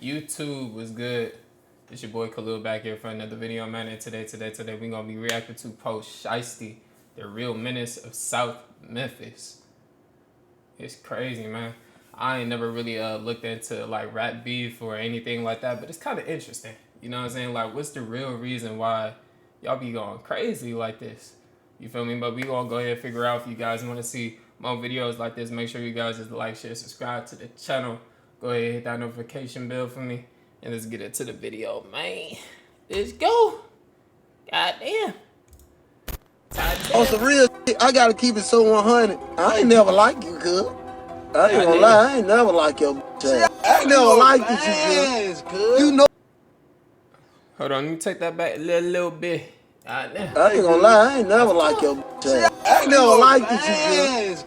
YouTube was good. It's your boy Khalil back here for another video, man. And today we're gonna be reacting to Pooh Shiesty, the real menace of South Memphis. It's crazy, man. I ain't never really looked into like rap beef or anything like that, but it's kind of interesting. You know what I'm saying? Like, what's the real reason why y'all be going crazy like this? You feel me? But we gonna go ahead and figure out. If you guys want to see more videos like this, make sure you guys just like, share, subscribe to the channel. Go ahead and hit that notification bell for me. And let's get into the video, man. Let's go. Goddamn. On some real shit, I gotta keep it so 100. I ain't never like you, cuz. I ain't gonna lie, I ain't never like your bitch. I ain't never liked you, cuz. You know. Hold on, let me take that back a little bit. I ain't gonna lie, I ain't never like your bitch. I ain't never liked you,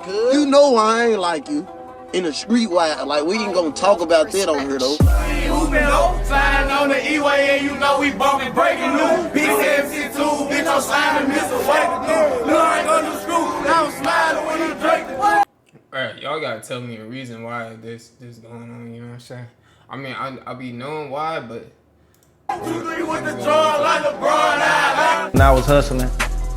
cuz. You know I ain't like you. In the street wide, like we ain't gonna talk about that on here though. Sliding on the E-way and you know we bumping breaking news. BCMC2, bitch, I'm sliding this away to do. Look, I ain't gonna screw. Now I'm smiling when you drink the Alright, y'all gotta tell me a reason why this going on, you know what I'm saying? I mean, I'll be knowing why, but 2, 3 with the draw like LeBron. When I was hustling,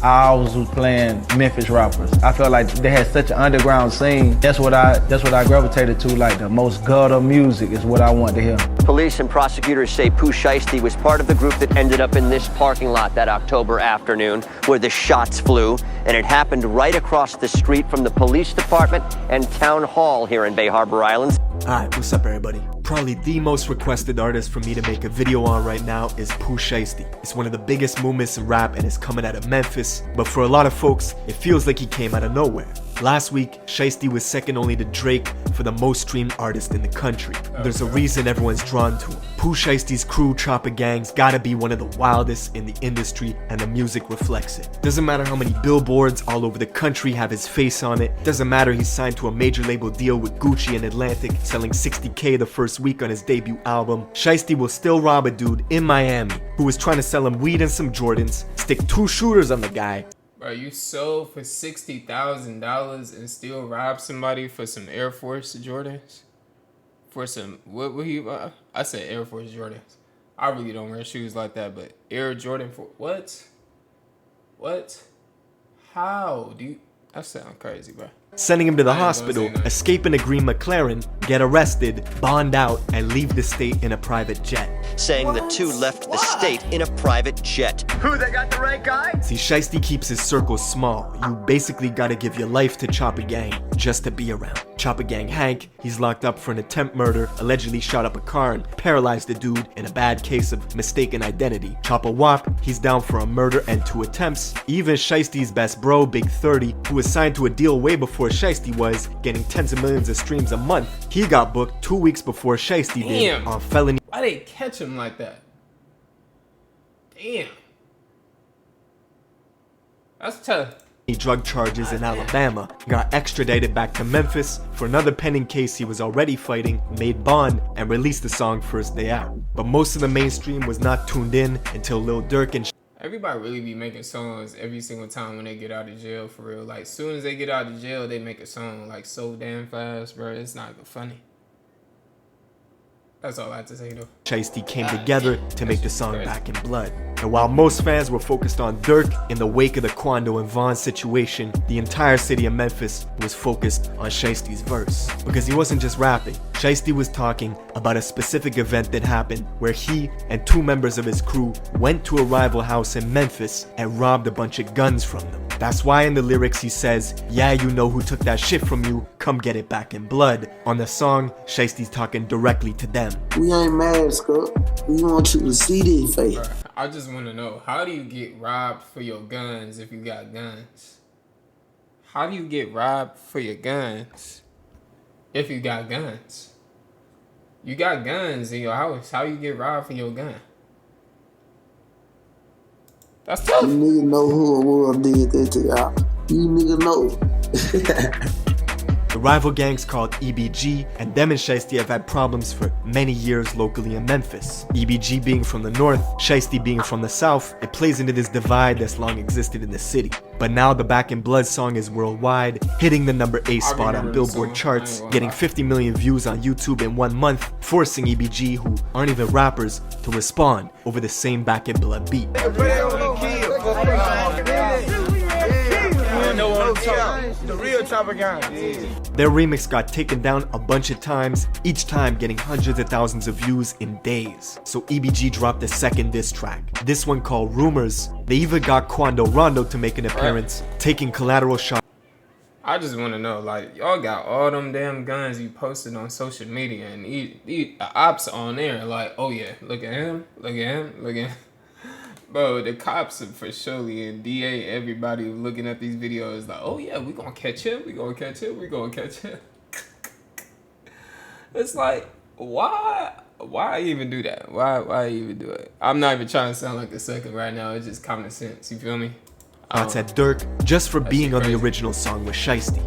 I always was playing Memphis rappers. I felt like they had such an underground scene. That's what I gravitated to. Like the most gutter music is what I want to hear. Police and prosecutors say Pooh Shiesty was part of the group that ended up in this parking lot that October afternoon where the shots flew, and it happened right across the street from the police department and town hall here in Bay Harbor Islands. Alright, what's up everybody? Probably the most requested artist for me to make a video on right now is Pooh Shiesty. It's one of the biggest movements in rap and it's coming out of Memphis, but for a lot of folks, it feels like he came out of nowhere. Last week, Shiesty was second only to Drake for the most streamed artist in the country. There's a reason everyone's drawn to him. Pooh Shiesty's crew, Chopper Gang's gotta be one of the wildest in the industry, and the music reflects it. Doesn't matter how many billboards all over the country have his face on it. Doesn't matter he's signed to a major label deal with Gucci and Atlantic, selling 60K the first week on his debut album. Shiesty will still rob a dude in Miami who was trying to sell him weed and some Jordans, stick 2 shooters on the guy. bro, you sold for $60,000 and still rob somebody for some Air Force Jordans? For some, what he, I said Air Force Jordans. I really don't wear shoes like that, but Air Jordan for, what? What? How do you, that sound crazy, bro. Sending him to the hospital, escape in a green McLaren, get arrested, bond out, and leave the state in a private jet. Saying the two left the state in a private jet. Who, they got the right guy? See, Shiesty keeps his circle small. You basically gotta give your life to Chopper Gang just to be around. Chopper Gang Hank, he's locked up for an attempt murder, allegedly shot up a car and paralyzed the dude in a bad case of mistaken identity. Chopper Wop, he's down for a murder and 2 attempts. Even Shiesty's best bro, Big 30, who was signed to a deal way before Shiesty was, getting tens of millions of streams a month, he got booked 2 weeks before Shiesty did on felony. Why they catch him like that? Damn. That's tough. Drug charges in Alabama, got extradited back to Memphis for another pending case he was already fighting, made bond, and released the song first day out. But most of the mainstream was not tuned in until Lil Durk and Everybody really be making songs every single time when they get out of jail, for real. Like, as soon as they get out of jail, they make a song, like, so damn fast, bro. It's not even funny. That's all I have to say, though. Shiesty came together to make the song Back in Blood. And while most fans were focused on Durk in the wake of the Quando and Vaughn situation, the entire city of Memphis was focused on Shiesty's verse. Because he wasn't just rapping. Shiesty was talking about a specific event that happened where he and 2 members of his crew went to a rival house in Memphis and robbed a bunch of guns from them. That's why in the lyrics he says, "Yeah, you know who took that shit from you, come get it back in blood." On the song, Shiesty's talking directly to them. We ain't mad, Scott. We want you to see this face. Bruh, I just want to know, how do you get robbed for your guns if you got guns? How do you get robbed for your guns if you got guns? You got guns in your house. How you get robbed for your gun? That's tough. You nigga know who or what did that to y'all. You nigga know. The rival gangs called EBG, and them and Shiesty have had problems for many years locally in Memphis. EBG being from the north, Shiesty being from the south, it plays into this divide that's long existed in the city. But now the Back in Blood song is worldwide, hitting the number 8 spot on Billboard charts, getting 50 million views on YouTube in 1 month, forcing EBG, who aren't even rappers, to respond over the same Back in Blood beat. The real chopper gang. Their remix got taken down a bunch of times, each time getting hundreds of thousands of views in days. So EBG dropped a second diss track, this one called Rumors. They even got Quando Rondo to make an appearance, taking collateral shots. I just want to know, like, y'all got all them damn guns you posted on social media, and the ops on there, like, oh yeah, look at him, look at him, look at him. Bro, the cops are for surely, and DA, everybody looking at these videos, like, oh yeah, we gonna catch him, we gonna catch him, we gonna catch him. It's like, why even do that? Why even do it? I'm not even trying to sound like a sucker right now. It's just common sense. You feel me? Shots at Dirk just for being on the original song with Shiesty.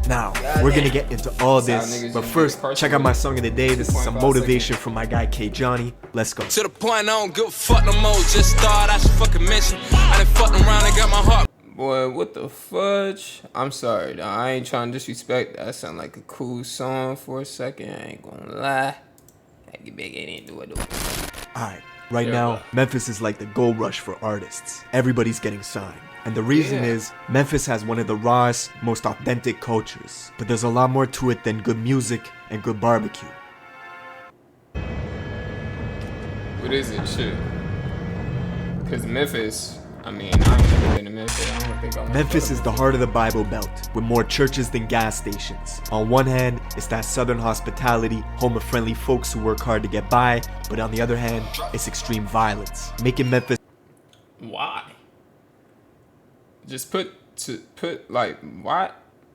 Now, we're gonna get into all this, but first, check out my song of the day. This is some motivation from my guy K Johnny. Let's go. To the point I don't give a fuck no more. Just thought I should fucking mention. I done fucked around and got my heart. Boy, what the fudge? I'm sorry, though. I ain't trying to disrespect. That sound like a cool song for a second. I ain't gonna lie. Get big ain't do it. Alright, right now, Memphis is like the gold rush for artists. Everybody's getting signed. And the reason is, Memphis has one of the rawest, most authentic cultures. But there's a lot more to it than good music and good barbecue. What is it? Shit. Because Memphis, I mean, I ain't never been to Memphis. I don't think I'll Memphis is the heart of the Bible Belt, with more churches than gas stations. On one hand, it's that southern hospitality, home of friendly folks who work hard to get by. But on the other hand, it's extreme violence, making Memphis... Why? Just put like, why?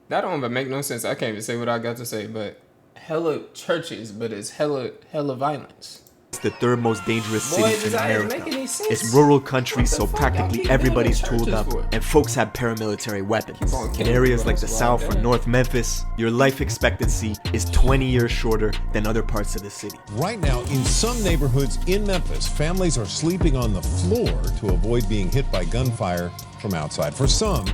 That don't even make no sense. I can't even say what I got to say, but hella churches, but it's hella violence. It's the third most dangerous city in America. It's It's rural country, so practically everybody's tooled up, and folks have paramilitary weapons. In areas like the South or North Memphis, your life expectancy is 20 years shorter than other parts of the city. Right now, in some neighborhoods in Memphis, families are sleeping on the floor to avoid being hit by gunfire from outside. For some,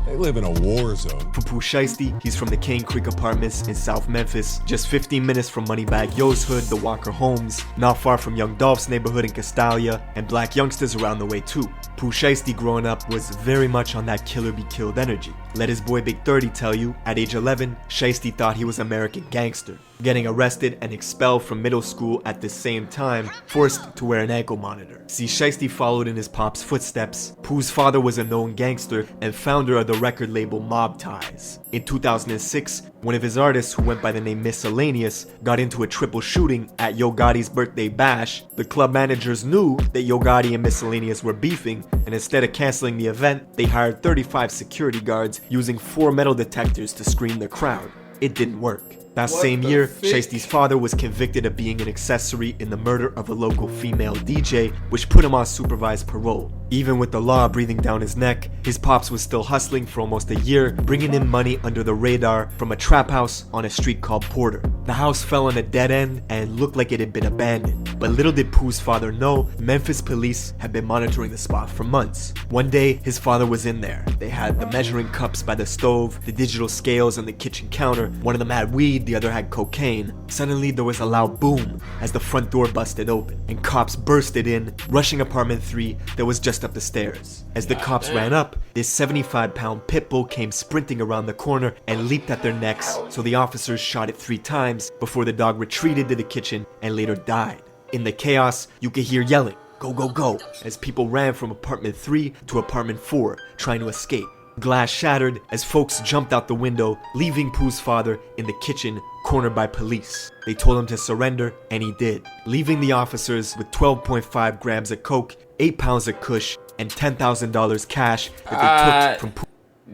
they live in a war zone. For Pooh Shiesty, he's from the Cane Creek Apartments in South Memphis, just 15 minutes from Moneybag Yo's hood, the Walker Homes, not far from Young Dolph's neighborhood in Castalia, and black youngsters around the way too. Pooh Shiesty growing up was very much on that killer be killed energy. Let his boy Big 30 tell you, at age 11, Shiesty thought he was American gangster, getting arrested and expelled from middle school at the same time, forced to wear an ankle monitor. See, Shiesty followed in his pop's footsteps. Pooh's father was a known gangster and founder of the record label Mob Ties. In 2006, one of his artists, who went by the name Miscellaneous, got into a triple shooting at Yo Gotti's birthday bash. The club managers knew that Yo Gotti and Miscellaneous were beefing, and instead of canceling the event, they hired 35 security guards using 4 metal detectors to screen the crowd. It didn't work. That same year, Shiesty's father was convicted of being an accessory in the murder of a local female DJ, which put him on supervised parole. Even with the law breathing down his neck, his pops was still hustling for almost a year, bringing in money under the radar from a trap house on a street called Porter. The house fell on a dead end and looked like it had been abandoned. But little did Pooh's father know, Memphis police had been monitoring the spot for months. One day, his father was in there. They had the measuring cups by the stove, the digital scales on the kitchen counter. One of them had weed, the other had cocaine. Suddenly, there was a loud boom as the front door busted open, and cops bursted in, rushing apartment 3 that was just up the stairs. As the cops ran up, this 75-pound pit bull came sprinting around the corner and leaped at their necks, so the officers shot it 3 times before the dog retreated to the kitchen and later died. In the chaos, you could hear yelling, "Go, go, go," as people ran from apartment 3 to apartment 4, trying to escape. Glass shattered as folks jumped out the window, leaving Pooh's father in the kitchen, cornered by police. They told him to surrender, and he did, leaving the officers with 12.5 grams of coke, 8 pounds of kush, and $10,000 cash that they took from Pooh.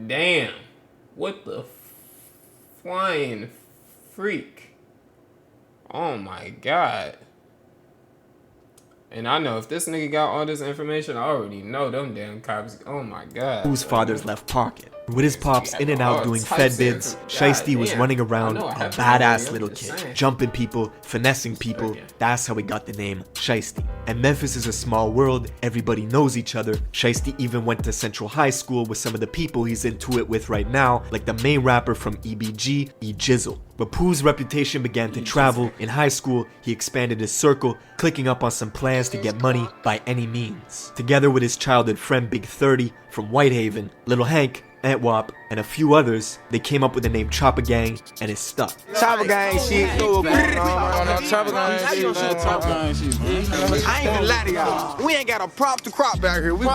Damn. What the flying freak? Oh my god. And I know if this nigga got all this information, I already know them damn cops. Oh my god. Pooh's father's left pocket. With his pops in and out doing fed bids, Shiesty was running around a badass little kid, jumping people, finessing people. That's how he got the name Shiesty. And Memphis is a small world, everybody knows each other. Shiesty even went to Central High School with some of the people he's into it with right now, like the main rapper from EBG, E Jizzle. But Pooh's reputation began to travel. In high school, he expanded his circle, clicking up on some plans to get money by any means. Together with his childhood friend Big 30 from Whitehaven, Little Hank, Antwop, and a few others, they came up with the name Chopper Gang, and it stuck. Chopper Gang shit. Chopper Gang shit, I ain't gonna lie to y'all. We ain't got a prop to crop back here. We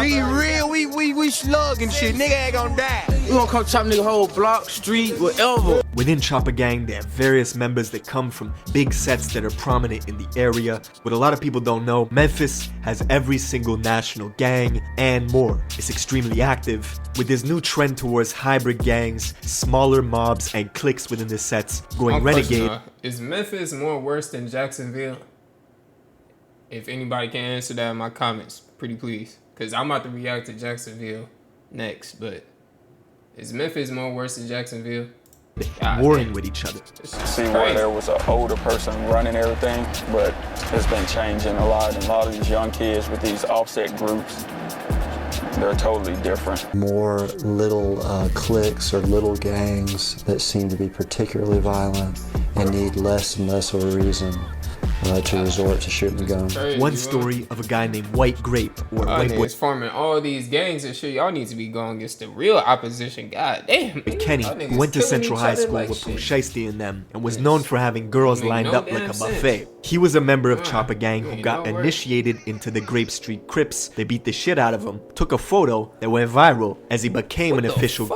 be real, we slugging shit. Nigga ain't gonna die. We gonna come chop nigga whole block, street, whatever. Within Chopper Gang, there are various members that come from big sets that are prominent in the area. What a lot of people don't know, Memphis has every single national gang and more. It's extremely active, with this new trend towards hybrid gangs, smaller mobs, and cliques within the sets going renegade. Is Memphis more worse than Jacksonville? If anybody can answer that in my comments, pretty please. Because I'm about to react to Jacksonville next, but is Memphis more worse than Jacksonville? Warring with each other. See where there was an older person running everything, but it's been changing a lot. And a lot of these young kids with these offset groups, they're totally different. More little cliques or little gangs that seem to be particularly violent and need less and less of a reason to resort to shooting the gun. One story of a guy named White Grape, or White Boy forming all these gangs and shit. Y'all need to be going against the real opposition. God damn. Kenny, who went to Central High School with Pooh Shiesty and them, and was known for having girls lined up like a buffet. He was a member of Chopper Gang who got initiated into the Grape Street Crips. They beat the shit out of him, took a photo that went viral as he became an official.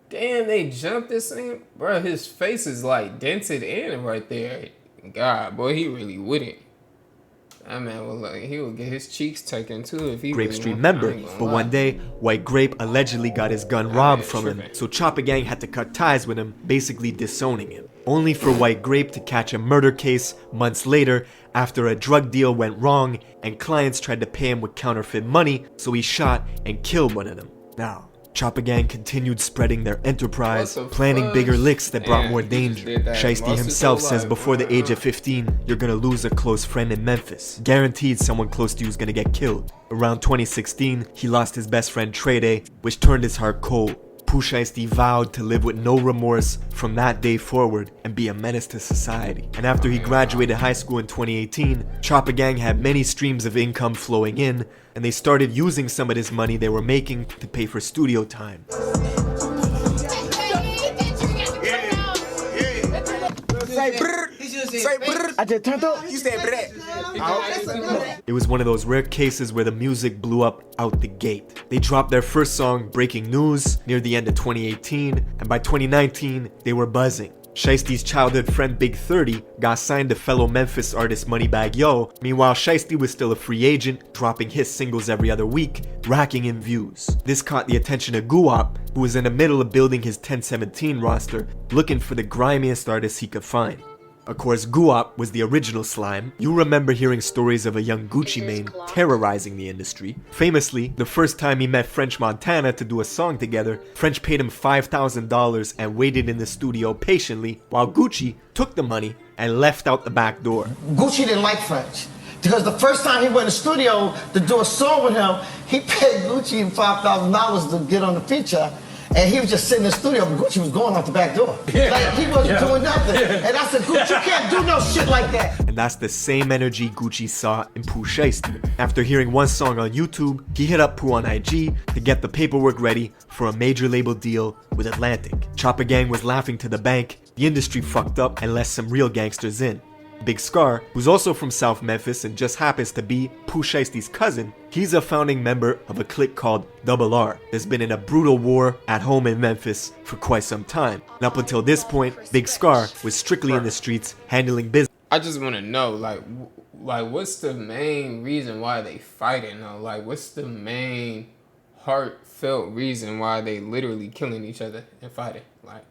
Damn, they jumped this thing. Bro, his face is like dented in right there. God, boy, he really wouldn't. That man will he would get his cheeks taken too if he Grape really Street member. But one day, White Grape allegedly got his gun robbed from him, so Chopper Gang had to cut ties with him, basically disowning him. Only for White Grape to catch a murder case months later after a drug deal went wrong and clients tried to pay him with counterfeit money, so he shot and killed one of them. Now, Chopper Gang continued spreading their enterprise, planning bigger licks that brought more danger. Shiesty himself says before the age of 15, you're gonna lose a close friend in Memphis. Guaranteed someone close to you is gonna get killed. Around 2016, he lost his best friend Trey Day, which turned his heart cold. Pooh Shiesty vowed to live with no remorse from that day forward and be a menace to society. And after he graduated high school in 2018, Chopper Gang had many streams of income flowing in, and they started using some of this money they were making to pay for studio time. I just turned up. You said that. It was one of those rare cases where the music blew up out the gate. They dropped their first song, Breaking News, near the end of 2018, and by 2019, they were buzzing. Shiesty's childhood friend Big 30 got signed to fellow Memphis artist Moneybagg Yo. Meanwhile, Shiesty was still a free agent, dropping hit singles every other week, racking in views. This caught the attention of Guwop, who was in the middle of building his 1017 roster, looking for the grimiest artists he could find. Of course, Guwop was the original slime. You remember hearing stories of a young Gucci Mane terrorizing the industry. Famously, the first time he met French Montana to do a song together, French paid him $5,000 and waited in the studio patiently while Gucci took the money and left out the back door. Gucci didn't like French because the first time he went in the studio to do a song with him, he paid Gucci $5,000 to get on the feature. And he was just sitting in the studio, but Gucci was going out the back door. Like, he wasn't doing nothing. And I said, Gucci, you can't do no shit like that. And that's the same energy Gucci saw in Pooh Shiesty. After hearing one song on YouTube, he hit up Pooh on IG to get the paperwork ready for a major label deal with Atlantic. Chopper Gang was laughing to the bank, the industry fucked up and let some real gangsters in. Big Scar, who's also from South Memphis and just happens to be Pooh Shiesty's cousin, he's a founding member of a clique called Double R that's been in a brutal war at home in Memphis for quite some time. And up until this point, Big Scar was strictly in the streets handling business. I just want to know, like what's the main reason why they fighting though? Like, what's the main heartfelt reason why they literally killing each other and fighting? Like,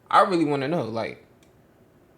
I really want to know, like,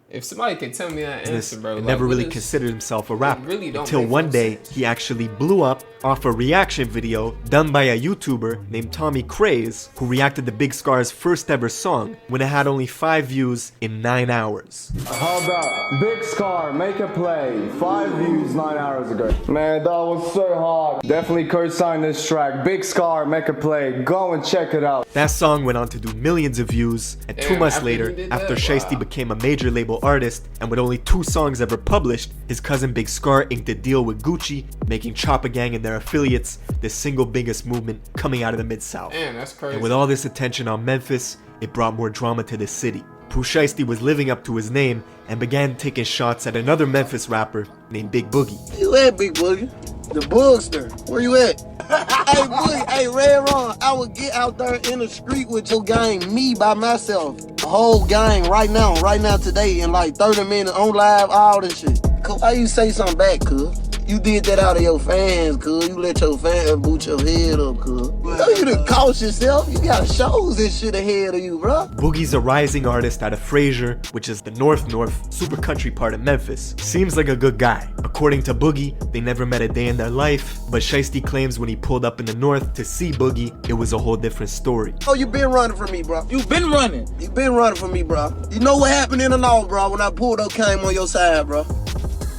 If somebody could tell me that answer, bro. And like, never really considered himself a rapper really don't until make one no day sense. he actually blew up off a reaction video done by a YouTuber named Tommy Craze, who reacted to Big Scar's first ever song when it had only 5 views in 9 hours. How about Big Scar, make a play, 5 views 9 hours ago. Man, that was so hard. Definitely co-sign this track. Big Scar, make a play, go and check it out. That song went on to do millions of views, and 2 months later, after Shiesty became a major label artist, and with only 2 songs ever published, his cousin Big Scar inked a deal with Gucci, making Choppa Gang and their affiliates the single biggest movement coming out of the Mid-South. Damn, that's crazy. And with all this attention on Memphis, it brought more drama to the city. Pooh Shiesty was living up to his name and began taking shots at another Memphis rapper named Big Boogie. Where you at, Big Boogie? The Boogster. Where you at? Hey, Boogie, hey, Red Ron, I would get out there in the street with your gang, me by myself. The whole gang right now, today, in like 30 minutes, on live, all this shit. Why you say something back, cuz? You did that out of your fans, cuz. You let your fans boot your head up, cuz. You done cost yourself. You got shows and shit ahead of you, bro. Boogie's a rising artist out of Fraser, which is the north super country part of Memphis. Seems like a good guy. According to Boogie, they never met a day in their life, but Shiesty claims when he pulled up in the north to see Boogie, it was a whole different story. Oh, you been running from me, bro. You been running. You been running from me, bro. You know what happened in the north, bro, when I pulled up, came on your side, bro.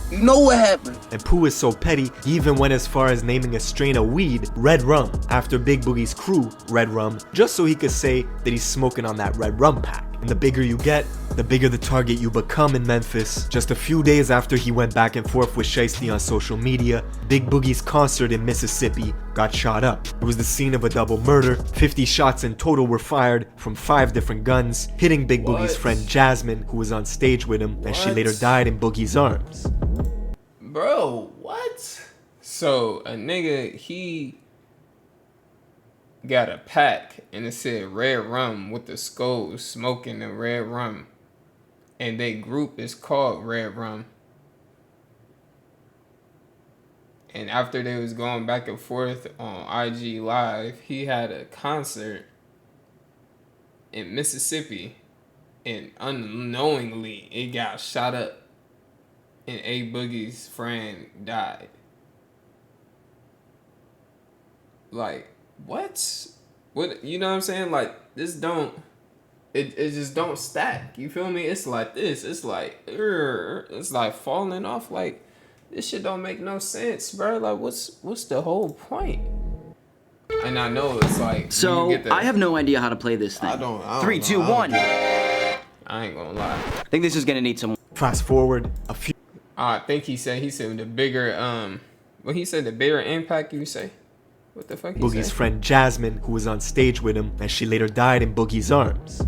You know what happened. And Pooh is so petty, he even went as far as naming a strain of weed Red Rum, after Big Boogie's crew, Red Rum, just so he could say that he's smoking on that Red Rum pack. And the bigger you get, the bigger the target you become in Memphis. Just a few days after he went back and forth with Shiesty on social media, Big Boogie's concert in Mississippi got shot up. It was the scene of a double murder. 50 shots in total were fired from 5 different guns, hitting Big Boogie's friend Jasmine, who was on stage with him, and she later died in Boogie's arms. Bro, what? So a nigga, he got a pack and it said Red Rum with the skull smoking the Red Rum, and their group is called Red Rum. And after they was going back and forth on IG Live, he had a concert in Mississippi, and unknowingly it got shot up, and A Boogie's friend died. Like, what? What, you know what I'm saying? Like, this don't, it just don't stack. You feel me? It's like this. It's like falling off. Like, this shit don't make no sense, bro. Like, what's the whole point? And I know it's like, so I have no idea how to play this thing. I don't 3, 2, 1. I ain't gonna lie. I think this is gonna need some. Fast forward a few. I think he said the bigger well, he said the bigger impact. You say, what the fuck? Boogie's friend Jasmine, who was on stage with him, and she later died in Boogie's arms.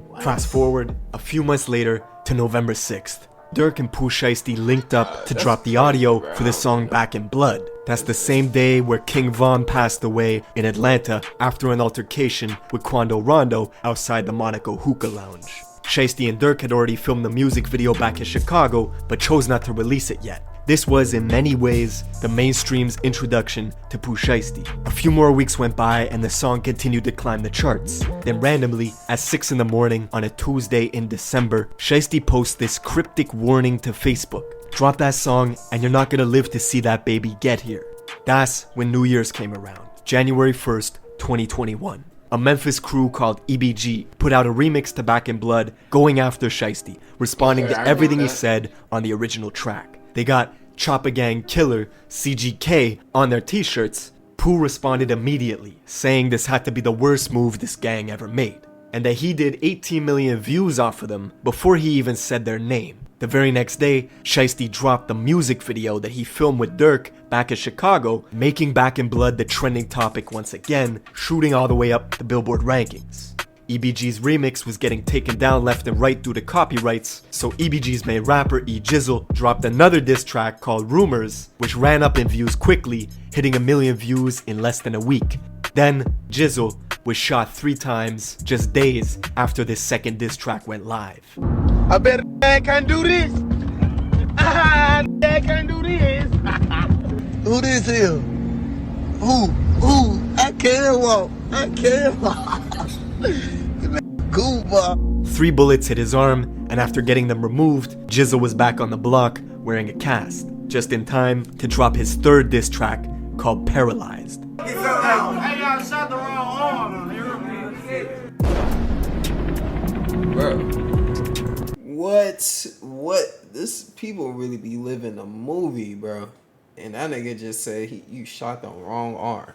What? Fast forward a few months later to November 6th. Durk and Pooh Shiesty linked up to drop the audio for the song Back in Blood. That's the same day where King Von passed away in Atlanta after an altercation with Quando Rondo outside the Monaco Hookah Lounge. Shiesty and Durk had already filmed the music video back in Chicago, but chose not to release it yet. This was, in many ways, the mainstream's introduction to Pooh Shiesty. A few more weeks went by and the song continued to climb the charts. Then randomly, at 6 in the morning on a Tuesday in December, Shiesty posts this cryptic warning to Facebook. Drop that song and you're not gonna live to see that baby get here. That's when New Year's came around, January 1st, 2021. A Memphis crew called EBG put out a remix to Back in Blood, going after Shiesty, responding to everything he said on the original track. They got Choppa Gang Killer, CGK, on their t-shirts. Pooh responded immediately, saying this had to be the worst move this gang ever made, and that he did 18 million views off of them before he even said their name. The very next day, Shiesty dropped the music video that he filmed with Durk back in Chicago, making Back in Blood the trending topic once again, shooting all the way up the Billboard rankings. EBG's remix was getting taken down left and right due to copyrights, so EBG's main rapper E Jizzle dropped another diss track called Rumors, which ran up in views quickly, hitting 1 million views in less than a week. Then, Jizzle was shot 3 times just days after this second diss track went live. I bet I can do this. I can do this. Who this is? Who? I can't walk. I can't walk. Cool, boy. 3 bullets hit his arm, And after getting them removed, Jizzle was back on the block wearing a cast, just in time to drop his third diss track called Paralyzed. Hey, y'all shot the wrong arm. Bro, what? This people really be living a movie, bro. And that nigga just said you shot the wrong arm.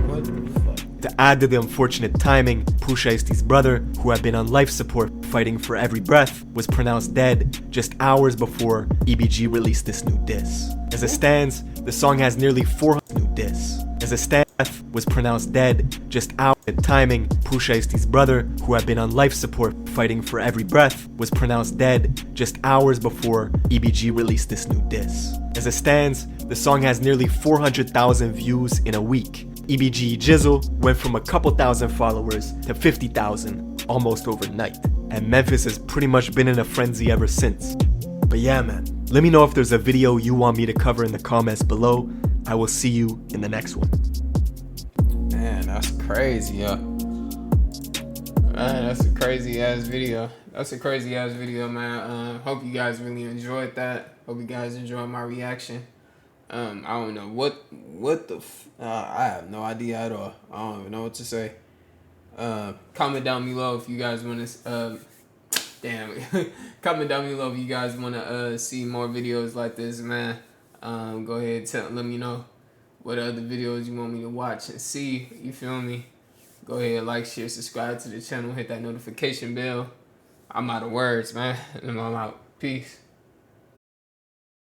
What the fuck? To add to the unfortunate timing, Pooh Shiesty's brother, who had been on life support fighting for every breath, was pronounced dead just hours before EBG released this new diss. As it stands, the song has nearly 400 new diss. As it stands, was pronounced dead just hours at timing. Pooh Shiesty's brother, who had been on life support fighting for every breath, was pronounced dead just hours before EBG released this new diss. As it stands, the song has nearly 400,000 views in a week. EBG Jizzle went from a couple thousand followers to 50,000 almost overnight. And Memphis has pretty much been in a frenzy ever since. But yeah, man, let me know if there's a video you want me to cover in the comments below. I will see you in the next one. Man, that's crazy, yo. Man, that's a crazy ass video. That's a crazy ass video, man. Hope you guys really enjoyed that. Hope you guys enjoyed my reaction. I don't know what the I have no idea at all. I don't even know what to say. Comment down below if you guys want to comment down below if you guys want to see more videos like this, man. Go ahead and let me know what other videos you want me to watch and see. You feel me? Go ahead, like, share, subscribe to the channel, hit that notification bell. I'm out of words, man. I'm out. Peace.